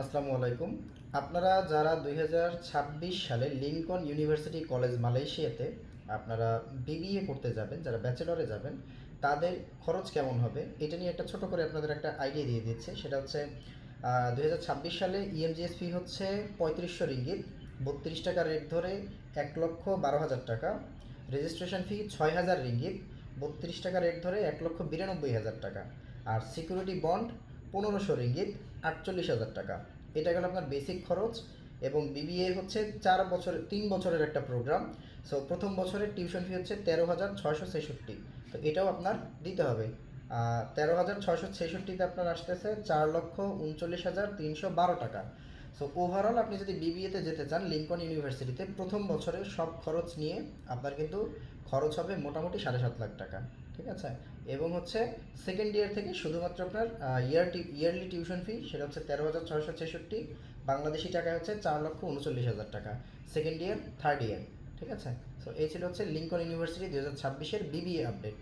আসসালামু আলাইকুম। আপনারা যারা 2026 সালে লিংকন ইউনিভার্সিটি কলেজ মালয়েশিয়াতে আপনারা বিবিএ করতে যাবেন, যারা ব্যাচেলরে যাবেন, তাদের খরচ কেমন হবে এটা নিয়ে একটা ছোট করে আপনাদের একটা আইডিয়া দিয়ে দিচ্ছে। সেটা হচ্ছে 2026 সালে ইএমজিএস ফি হচ্ছে 3500 রিঙ্গিত, 32 টাকা রেট ধরে 1,12,000 টাকা। রেজিস্ট্রেশন ফি 6,000 রিঙ্গিত, 32 টাকা রেট ধরে 1,92,000 টাকা। আর সিকিউরিটি বন্ড 1500 রিঙ্গিত, 48,000 টাকা। এটা গেল আপনার বেসিক খরচ। এবং বিবিএ হচ্ছে 3 বছরের একটা প্রোগ্রাম। সো প্রথম বছরের টিউশন ফি হচ্ছে 13,666। তো এটাও আপনার দিতে হবে। 13,666তে আপনার আসতেছে 4,39,312 টাকা। সো ওভারঅল আপনি যদি বিবিএতে যেতে চান লিঙ্কন ইউনিভার্সিটিতে, প্রথম বছরের সব খরচ নিয়ে আপনার কিন্তু খরচ হবে মোটামুটি 7.5 লাখ টাকা। ঠিক আছে? এবং হচ্ছে সেকেন্ড ইয়ার থেকে শুধুমাত্র আপনার ইয়ারলি টিউশন ফি সেটা হচ্ছে 13,666, বাংলাদেশি টাকায় হচ্ছে 4,39,000 টাকা। Second year, third year. ঠিক আছে? সো এই ছিল হচ্ছে লিঙ্কন ইউনিভার্সিটি 2026-এর বিবিএ আপডেট।